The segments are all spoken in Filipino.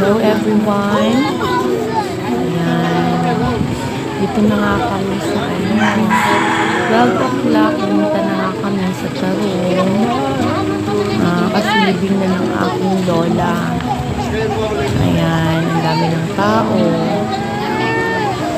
Hello everyone. Ayan. Dito na nga kami sa 12 o'clock. Pumunta na nga kami sa Tarong. Kasi libing na ng aking lola. Ayan. Ang dami ng tao.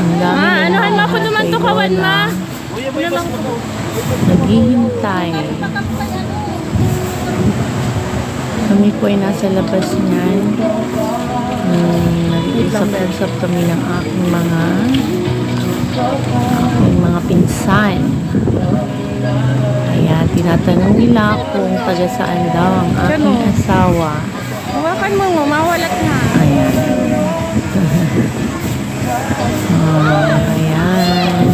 Ang dami ng mga kay lola. Naghihintay. Kami po ay nasa labas niyan. Nag-usap-usap kami ng aking mga pinsan. Kaya tinatanong nila kung taga saan daw ang aking asawa. Hawakan mo, mawalat na. Ayan. Ayan.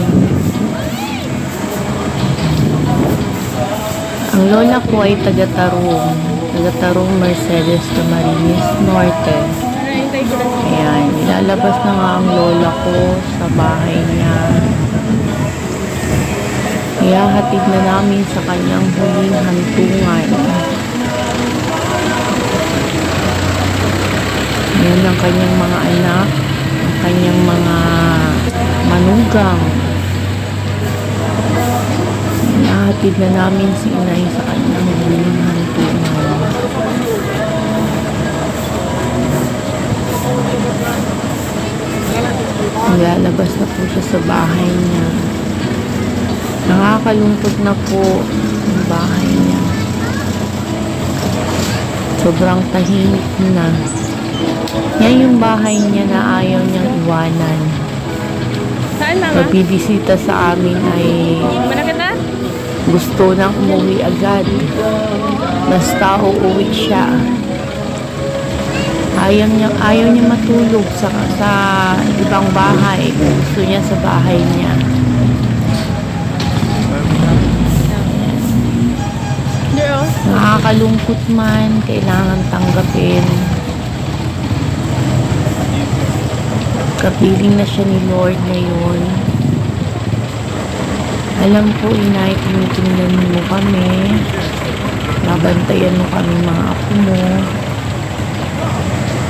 Ang lola ko ay taga Tarong Mercedes Camarines Norte. Ayan, ilalabas na nga ang lola ko sa bahay niya. Ihahatid na namin sa kanyang huling hantungan. Ayan ang kanyang mga anak, ang kanyang mga manugang. Ihahatid na namin si inay sa kanyang huling hantungan. Lalabas na po siya sa bahay niya. Nakakalungkot na po ang bahay niya. Sobrang tahimik na. Yan yung bahay niya na ayaw niyang iwanan. Saan mama? Pagbibisita sa amin ay gusto nang umuwi agad. Basta uuwi siya. Ayaw niya matulog sa ibang bahay. Gusto niya sa bahay niya. Nakakalungkot man, kailangan tanggapin. Kapiling na siya ni Lord ngayon. Alam po, inay, tinitingnan mo kami. Nabantayan mo kami mga apo mo.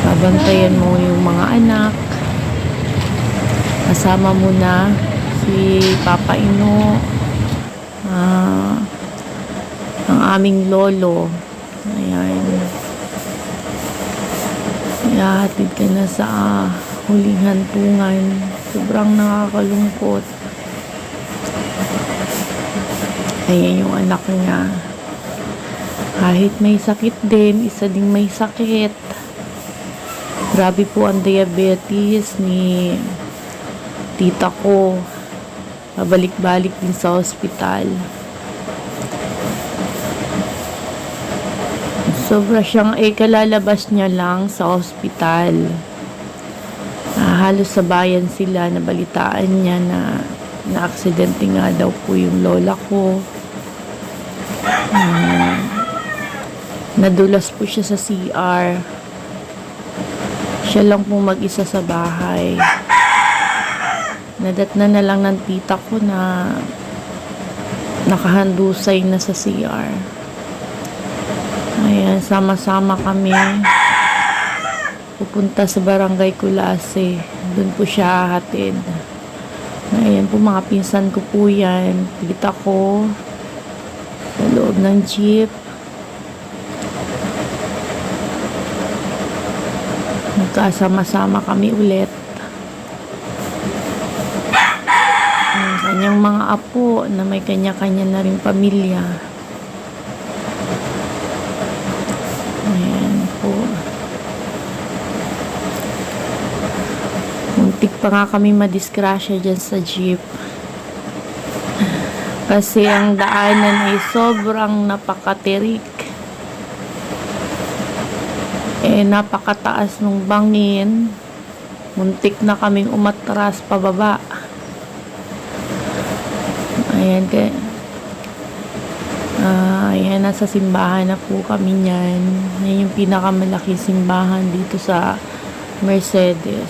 Babantayan mo yung mga anak. Kasama mo na si Papa Ino, ang aming lolo. Ayan. Ihahatid ka na sa huling hantungan. Sobrang nakakalungkot. Ayan yung anak niya. Kahit may sakit din, isa ding may sakit. Grabe po ang diabetes ni tita ko. Pabalik-balik din sa ospital. Sobra siyang kalalabas niya lang sa ospital. Halos sa bayan sila, nabalitaan niya na aksidente nga daw po yung lola ko. Nadulas po siya sa CR. Siya lang po mag-isa sa bahay. Nadatna na lang ng tita ko na nakahandusay na sa CR. Ayan, sama-sama kami pupunta sa Barangay Kulase. Doon po siya hatid. Ayan po, mga pinsan ko po yan. Tita ko sa loob ng jeep. Nagkasama-sama kami ulit. Ang kanyang mga apo na may kanya-kanya na ring pamilya. Ayan po. Muntik pa nga kami madiskrasya dyan sa jeep. Kasi ang daanan ay sobrang napakatirik. Napakataas ng bangin. Muntik na kaming umatras pababa. Ayan, ayan, nasa simbahan na po kami niyan. Yan yung pinakamalaking simbahan dito sa Mercedes.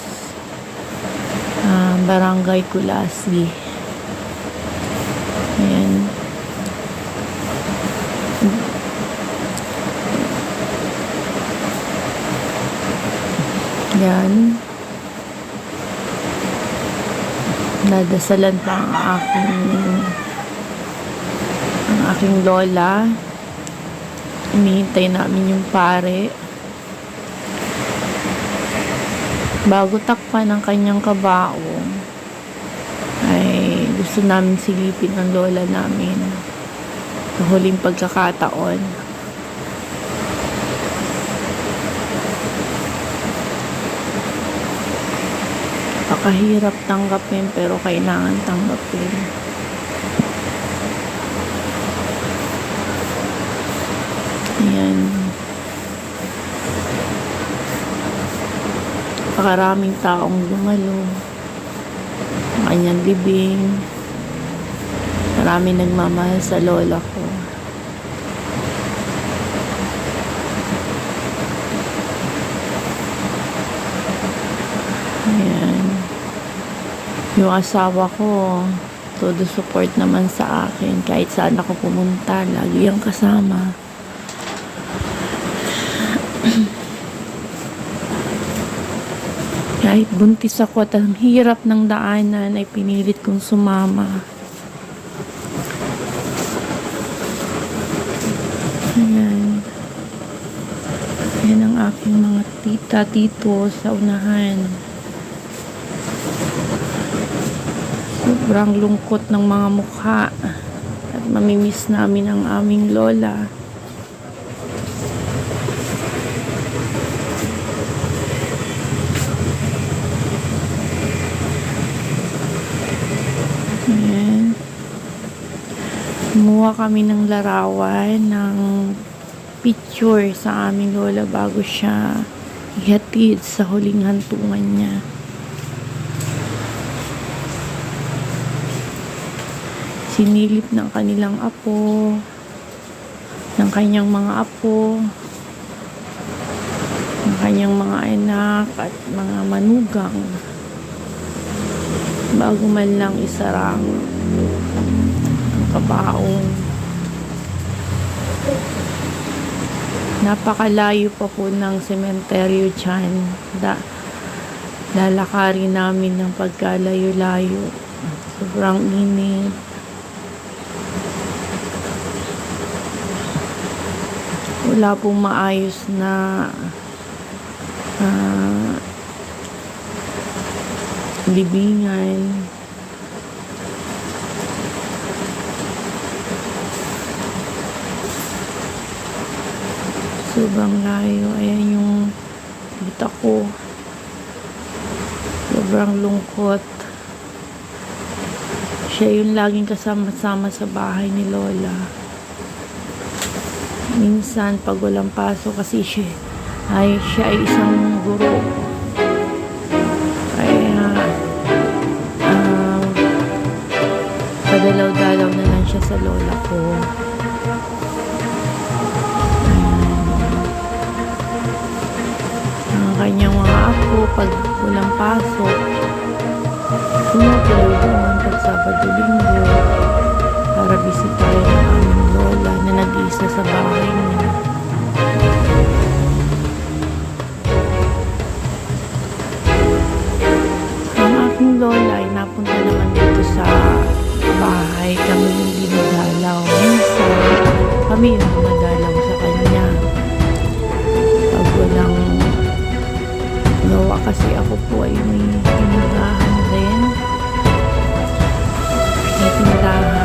Barangay Kulasi. Ayan. Yan. Nadasalan pa ang aking lola. Hinihintay namin yung pare. Bago takpan ng kanyang kabaong, ay gusto namin silipin ang lola namin sa huling pagkakataon. Pakahirap tanggapin pero kailangan tanggapin. Ayan. Pakaraming taong dumalo. Ang kanyang libing. Maraming nagmamahal sa lola ko. Ayan. Yung asawa ko, todo support naman sa akin. Kahit saan ako pumunta, lagi ang kasama. Kahit buntis ako at ang hirap ng daanan, ay pinilit kong sumama. Ayan. Ayan ang aking mga tita, tito sa unahan. Sobrang lungkot ng mga mukha at mamimiss namin ang aming lola. Ayan. Kumuha kami ng larawan ng picture sa aming lola bago siya ihatid sa huling hantungan niya. Sinilip ng kanilang apo, ng kanyang mga apo, ng kanyang mga anak at mga manugang bago man lang isarang ang kabaong. Napakalayo pa po ng sementeryo dyan. Lalakarin namin ng pagkalayo-layo. Sobrang init. Wala pong maayos na libingan. Sobrang layo. Ayan yung tita ko. Sobrang lungkot. Siya yung laging kasama-sama sa bahay ni lola. Minsan pag walang pasok kasi siya ay isang guro. Kaya padalaw-dalaw na lang siya sa lola ko. Ang kanyang mga apo pag walang pasok, tumutuloy naman pag Sabado-Linggo para bisitahin ang aming lola na nag-iisa sa bahay niya. Ang aking lola ay napunta naman dito sa bahay. Kami yung dinadalaw. Minsan, kami yung dinadalaw sa kanya. Pag walang gawa kasi ako po ay may tindahan din. May tindahan.